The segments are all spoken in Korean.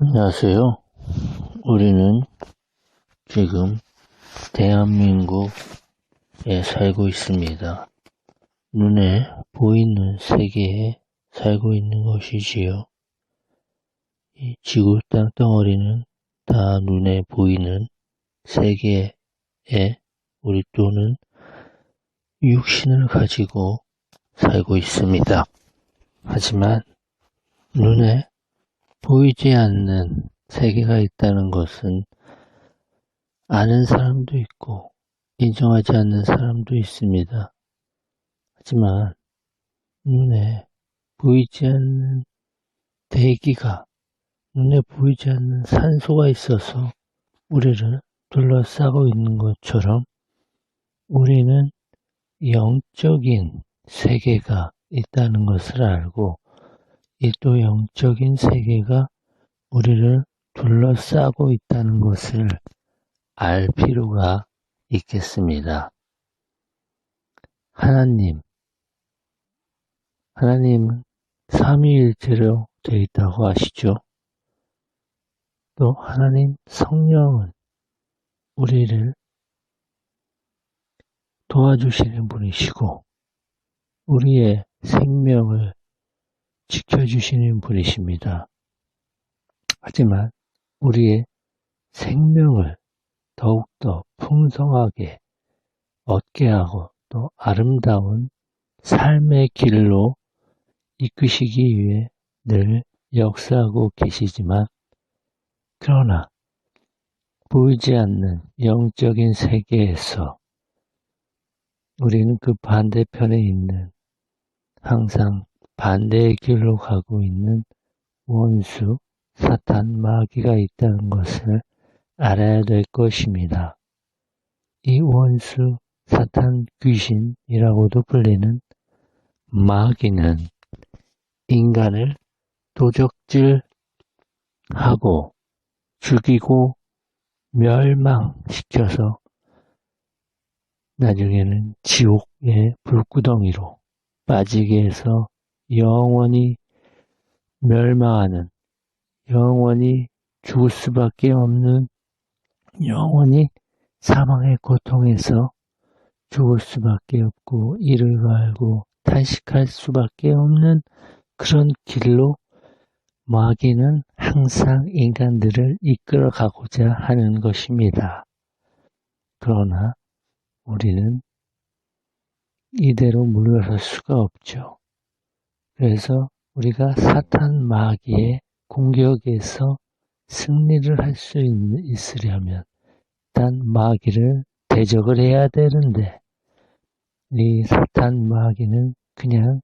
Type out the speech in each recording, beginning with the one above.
안녕하세요. 우리는 지금 대한민국에 살고 있습니다. 눈에 보이는 세계에 살고 있는 것이지요. 이 지구 땅덩어리는 다 눈에 보이는 세계에 우리 또는 육신을 가지고 살고 있습니다. 하지만 눈에 보이지 않는 세계가 있다는 것은 아는 사람도 있고 인정하지 않는 사람도 있습니다. 하지만 눈에 보이지 않는 대기가, 눈에 보이지 않는 산소가 있어서 우리를 둘러싸고 있는 것처럼 우리는 영적인 세계가 있다는 것을 알고 이 또 영적인 세계가 우리를 둘러싸고 있다는 것을 알 필요가 있겠습니다. 하나님은 삼위일체로 되어 있다고 하시죠. 또 하나님 성령은 우리를 도와주시는 분이시고 우리의 생명을 지켜주시는 분이십니다. 하지만 우리의 생명을 더욱더 풍성하게 얻게 하고 또 아름다운 삶의 길로 이끄시기 위해 늘 역사하고 계시지만 그러나 보이지 않는 영적인 세계에서 우리는 그 반대편에 있는 항상 반대의 길로 가고 있는 원수, 사탄, 마귀가 있다는 것을 알아야 될 것입니다. 이 원수, 사탄, 귀신이라고도 불리는 마귀는 인간을 도적질하고 죽이고 멸망시켜서 나중에는 지옥의 불구덩이로 빠지게 해서 영원히 멸망하는, 영원히 죽을 수밖에 없는, 영원히 사망의 고통에서 죽을 수밖에 없고 이를 갈고 탄식할 수밖에 없는 그런 길로 마귀는 항상 인간들을 이끌어가고자 하는 것입니다. 그러나 우리는 이대로 물러설 수가 없죠. 그래서 우리가 사탄 마귀의 공격에서 승리를 할 수 있으려면 일단 마귀를 대적을 해야 되는데 이 사탄 마귀는 그냥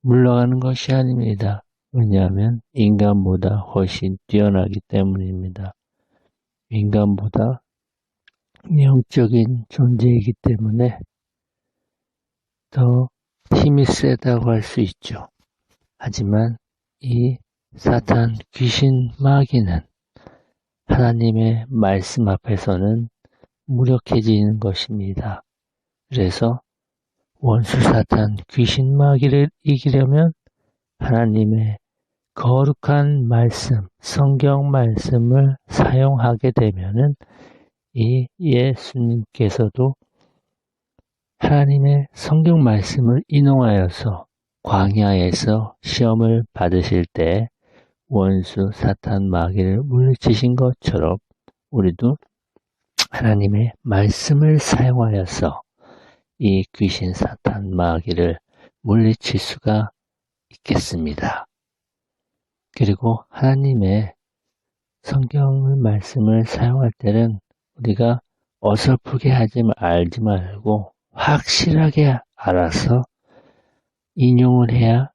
물러가는 것이 아닙니다. 왜냐하면 인간보다 훨씬 뛰어나기 때문입니다. 인간보다 영적인 존재이기 때문에 더 힘이 세다고 할 수 있죠. 하지만 이 사탄, 귀신, 마귀는 하나님의 말씀 앞에서는 무력해지는 것입니다. 그래서 원수 사탄, 귀신, 마귀를 이기려면 하나님의 거룩한 말씀, 성경 말씀을 사용하게 되면은 이 예수님께서도 하나님의 성경 말씀을 인용하여서 광야에서 시험을 받으실 때 원수 사탄 마귀를 물리치신 것처럼 우리도 하나님의 말씀을 사용하여서 이 귀신 사탄 마귀를 물리칠 수가 있겠습니다. 그리고 하나님의 성경의 말씀을 사용할 때는 우리가 어설프게 알지 말고 확실하게 알아서 인용을 해야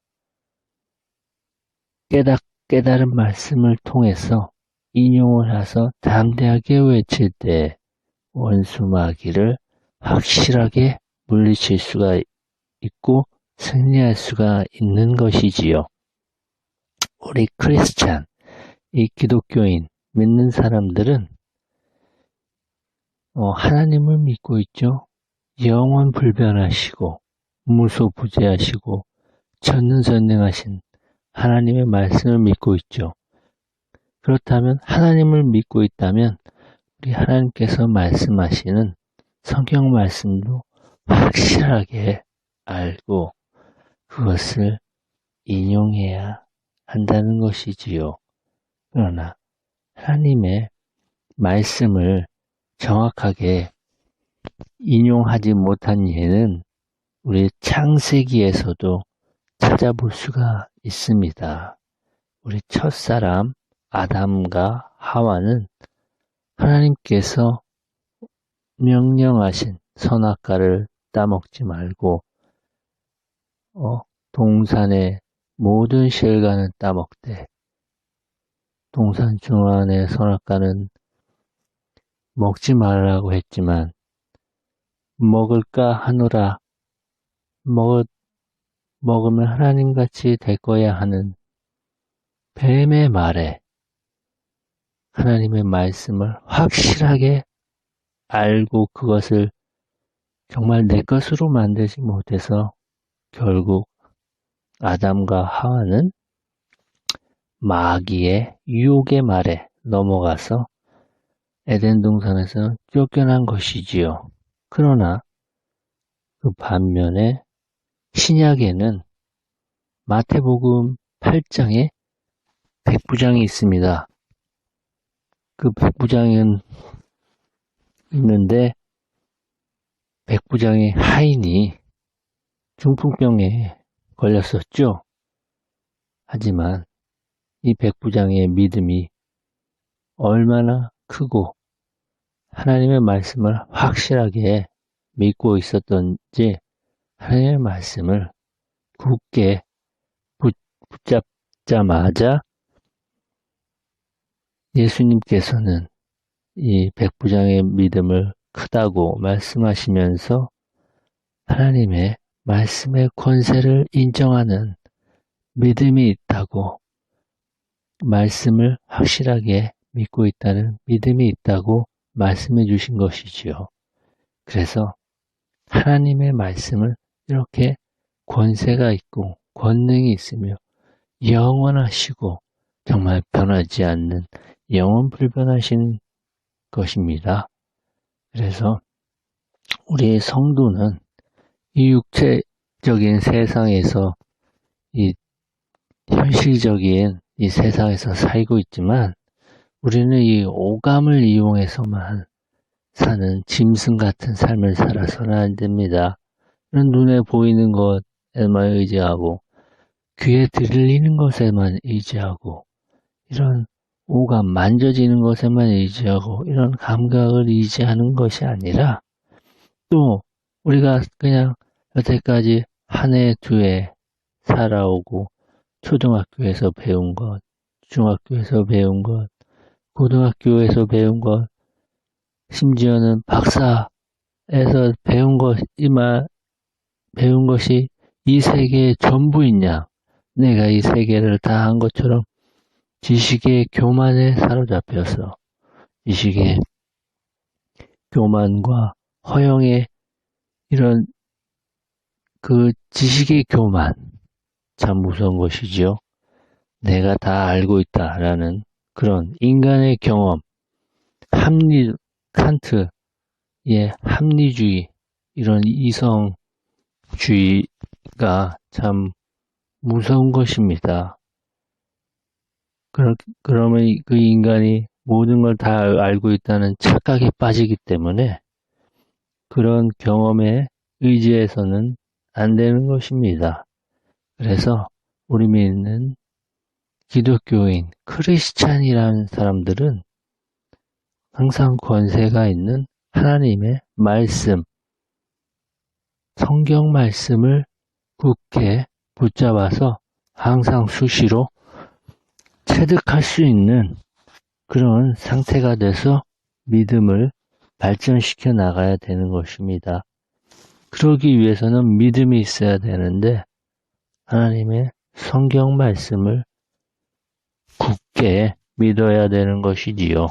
깨달은 말씀을 통해서 인용을 해서 담대하게 외칠 때 원수 마귀를 확실하게 물리칠 수가 있고 승리할 수가 있는 것이지요. 우리 크리스찬, 이 기독교인, 믿는 사람들은 하나님을 믿고 있죠. 영원 불변하시고 무소부재하시고 전능전능하신 하나님의 말씀을 믿고 있죠. 그렇다면 하나님을 믿고 있다면 우리 하나님께서 말씀하시는 성경 말씀도 확실하게 알고 그것을 인용해야 한다는 것이지요. 그러나 하나님의 말씀을 정확하게 인용하지 못한 예는 우리 창세기에서도 찾아볼 수가 있습니다. 우리 첫사람 아담과 하와는 하나님께서 명령하신 선악과를 따먹지 말고 동산의 모든 실과는 따먹되 동산 중간의 선악과는 먹지 말라고 했지만 먹을까 하노라 먹으면 하나님같이 될 거야 하는 뱀의 말에 하나님의 말씀을 확실하게 알고 그것을 정말 내 것으로 만들지 못해서 결국 아담과 하와는 마귀의 유혹의 말에 넘어가서 에덴 동산에서 쫓겨난 것이지요. 그러나 그 반면에 신약에는 마태복음 8장에 백부장이 있습니다. 그 백부장은 있는데 백부장의 하인이 중풍병에 걸렸었죠. 하지만 이 백부장의 믿음이 얼마나 크고 하나님의 말씀을 확실하게 믿고 있었던지 하나님의 말씀을 굳게 붙잡자마자 예수님께서는 이 백부장의 믿음을 크다고 말씀하시면서 하나님의 말씀의 권세를 인정하는 믿음이 있다고 말씀을 확실하게 믿고 있다는 믿음이 있다고 말씀해 주신 것이지요. 그래서 하나님의 말씀을 이렇게 권세가 있고 권능이 있으며 영원하시고 정말 변하지 않는 영원 불변하신 것입니다. 그래서 우리 성도는 이 육체적인 세상에서 이 현실적인 이 세상에서 살고 있지만 우리는 이 오감을 이용해서만 사는 짐승 같은 삶을 살아서는 안 됩니다. 눈에 보이는 것에만 의지하고 귀에 들리는 것에만 의지하고 이런 오감 만져지는 것에만 의지하고 이런 감각을 의지하는 것이 아니라 또 우리가 그냥 여태까지 한 해, 두 해 살아오고 초등학교에서 배운 것, 중학교에서 배운 것, 고등학교에서 배운 것, 심지어는 박사에서 배운 것이 이 세계의 전부이냐? 내가 이 세계를 다 한 것처럼 지식의 교만에 사로잡혀서 지식의 교만과 허영의 이런 그 지식의 교만 참 무서운 것이지요. 내가 다 알고 있다라는 그런 인간의 경험, 칸트의 합리주의, 이런 이성주의가 참 무서운 것입니다. 그러면 그 인간이 모든 걸 다 알고 있다는 착각에 빠지기 때문에 그런 경험에 의지해서는 안 되는 것입니다. 그래서 우리 믿는 기독교인, 크리스찬이라는 사람들은 항상 권세가 있는 하나님의 말씀, 성경 말씀을 굳게 붙잡아서 항상 수시로 체득할 수 있는 그런 상태가 돼서 믿음을 발전시켜 나가야 되는 것입니다. 그러기 위해서는 믿음이 있어야 되는데 하나님의 성경 말씀을 굳게 믿어야 되는 것이지요.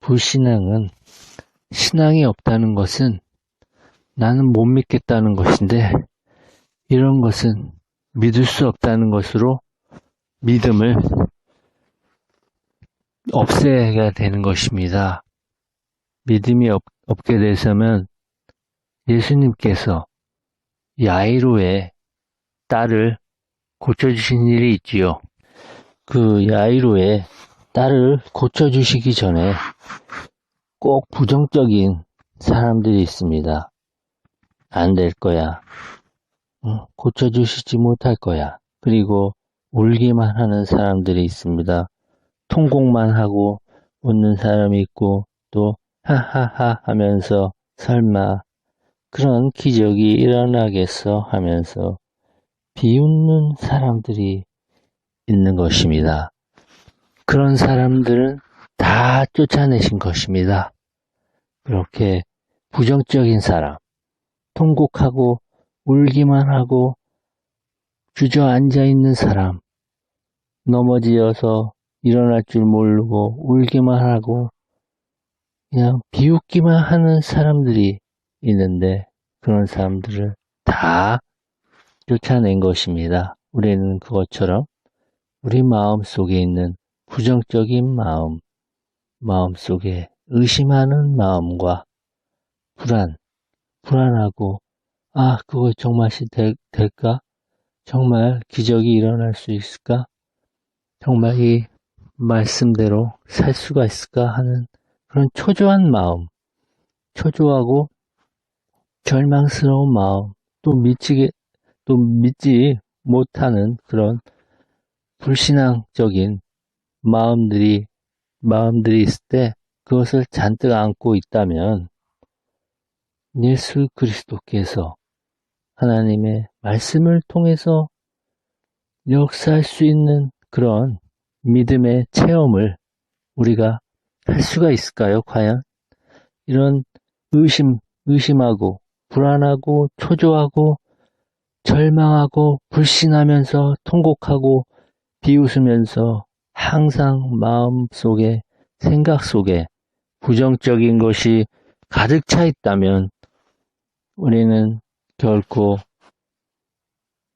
불신앙은 신앙이 없다는 것은 나는 못 믿겠다는 것인데 이런 것은 믿을 수 없다는 것으로 믿음을 없애야 되는 것입니다. 믿음이 없게 되서면 예수님께서 야이로의 딸을 고쳐주신 일이 있지요. 그 야이로의 딸을 고쳐주시기 전에 꼭 부정적인 사람들이 있습니다. 안 될 거야. 고쳐주시지 못할 거야. 그리고 울기만 하는 사람들이 있습니다. 통곡만 하고 웃는 사람이 있고 또 하하하 하면서 설마 그런 기적이 일어나겠어 하면서 비웃는 사람들이 있는 것입니다. 그런 사람들은 다 쫓아내신 것입니다. 그렇게 부정적인 사람, 통곡하고 울기만 하고 주저앉아 있는 사람, 넘어지어서 일어날 줄 모르고 울기만 하고 그냥 비웃기만 하는 사람들이 있는데 그런 사람들을 다 쫓아낸 것입니다. 우리는 그것처럼 우리 마음 속에 있는 부정적인 마음 속에 의심하는 마음과 불안하고 그거 정말 될까? 정말 기적이 일어날 수 있을까? 정말 이 말씀대로 살 수가 있을까 하는 그런 초조한 마음, 초조하고 절망스러운 마음, 또 믿지 못하는 그런 불신앙적인 마음들이 있을 때 그것을 잔뜩 안고 있다면 예수 그리스도께서 하나님의 말씀을 통해서 역사할 수 있는 그런 믿음의 체험을 우리가 할 수가 있을까요? 과연? 이런 의심하고 불안하고 초조하고 절망하고 불신하면서 통곡하고 비웃으면서 항상 마음속에 생각 속에 부정적인 것이 가득 차 있다면 우리는 결코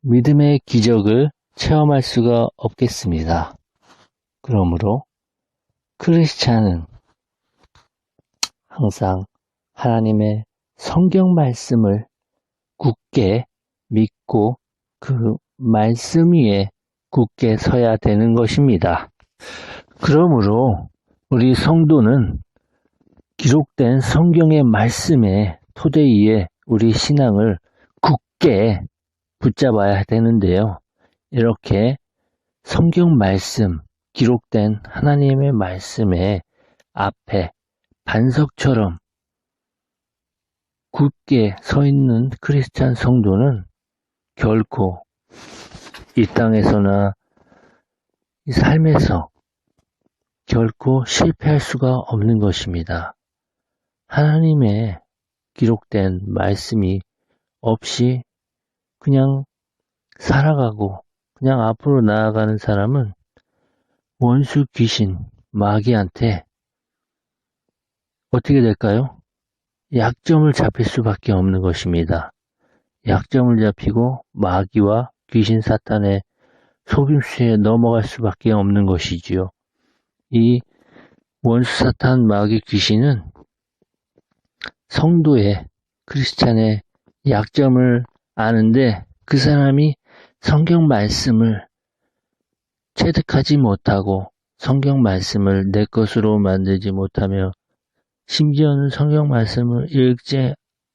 믿음의 기적을 체험할 수가 없겠습니다. 그러므로 크리스찬은 항상 하나님의 성경 말씀을 굳게 믿고 그 말씀 위에 굳게 서야 되는 것입니다. 그러므로 우리 성도는 기록된 성경의 말씀에 토대 위에 우리 신앙을 굳게 붙잡아야 되는데요. 이렇게 성경 말씀, 기록된 하나님의 말씀의 앞에 반석처럼 굳게 서 있는 크리스찬 성도는 결코 이 땅에서나 이 삶에서 결코 실패할 수가 없는 것입니다. 하나님의 기록된 말씀이 없이 그냥 살아가고 그냥 앞으로 나아가는 사람은 원수 귀신 마귀한테 어떻게 될까요? 약점을 잡힐 수밖에 없는 것입니다. 약점을 잡히고 마귀와 귀신 사탄의 속임수에 넘어갈 수밖에 없는 것이지요. 이 원수 사탄 마귀 귀신은 성도의 크리스찬의 약점을 아는데 그 사람이 성경 말씀을 체득하지 못하고 성경 말씀을 내 것으로 만들지 못하며 심지어는 성경 말씀을 읽지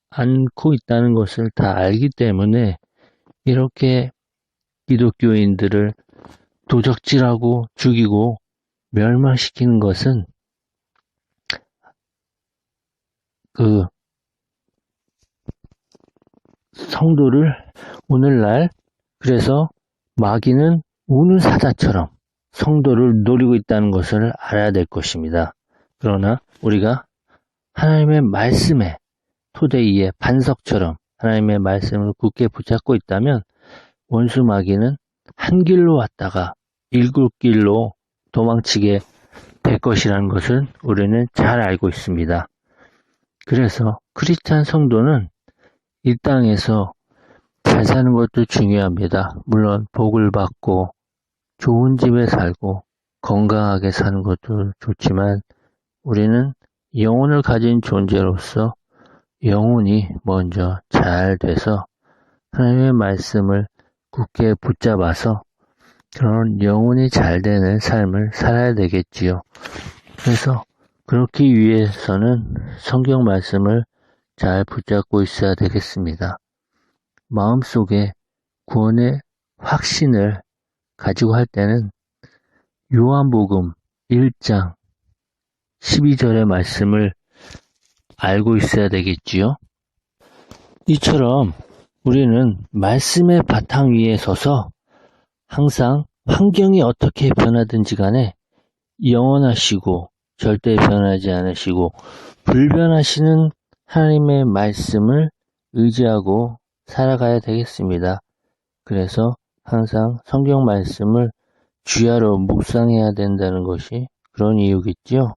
않고 있다는 것을 다 알기 때문에 이렇게 기독교인들을 도적질하고 죽이고 멸망시키는 것은 그 성도를 오늘날 그래서 마귀는 우는 사자처럼 성도를 노리고 있다는 것을 알아야 될 것입니다. 그러나 우리가 하나님의 말씀에 토대 위에 반석처럼 하나님의 말씀을 굳게 붙잡고 있다면 원수 마귀는 한 길로 왔다가 일곱 길로 도망치게 될 것이라는 것을 우리는 잘 알고 있습니다. 그래서 크리스찬 성도는 이 땅에서 잘 사는 것도 중요합니다. 물론 복을 받고 좋은 집에 살고 건강하게 사는 것도 좋지만 우리는 영혼을 가진 존재로서 영혼이 먼저 잘 돼서 하나님의 말씀을 굳게 붙잡아서 그런 영혼이 잘 되는 삶을 살아야 되겠지요. 그래서 그렇기 위해서는 성경 말씀을 잘 붙잡고 있어야 되겠습니다. 마음속에 구원의 확신을 가지고 할 때는 요한복음 1장 12절의 말씀을 알고 있어야 되겠지요. 이처럼 우리는 말씀의 바탕 위에 서서 항상 환경이 어떻게 변하든지 간에 영원하시고 절대 변하지 않으시고 불변하시는 하나님의 말씀을 의지하고 살아가야 되겠습니다. 그래서 항상 성경 말씀을 주야로 묵상해야 된다는 것이 그런 이유겠지요.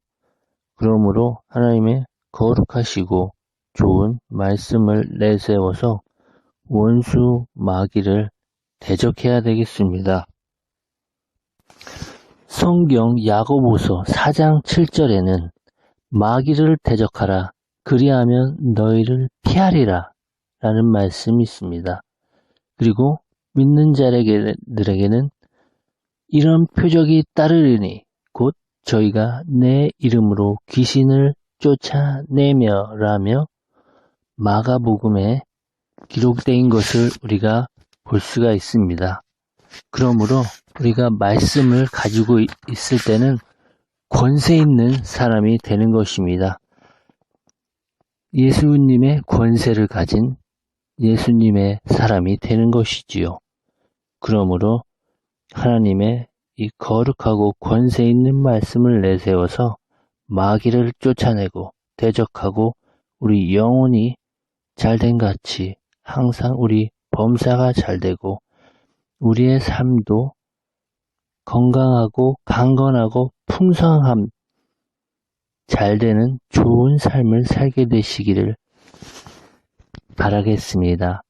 그러므로 하나님의 거룩하시고 좋은 말씀을 내세워서 원수 마귀를 대적해야 되겠습니다. 성경 야고보서 4장 7절에는 마귀를 대적하라 그리하면 너희를 피하리라 라는 말씀이 있습니다. 그리고 믿는 자들에게는 이런 표적이 따르리니 곧 저희가 내 이름으로 귀신을 쫓아내며 라며 마가복음에 기록된 것을 우리가 볼 수가 있습니다. 그러므로 우리가 말씀을 가지고 있을 때는 권세 있는 사람이 되는 것입니다. 예수님의 권세를 가진 예수님의 사람이 되는 것이지요. 그러므로 하나님의 이 거룩하고 권세 있는 말씀을 내세워서 마귀를 쫓아내고 대적하고 우리 영혼이 잘된 같이 항상 우리 범사가 잘되고 우리의 삶도 건강하고 강건하고 풍성함 잘되는 좋은 삶을 살게 되시기를 바라겠습니다.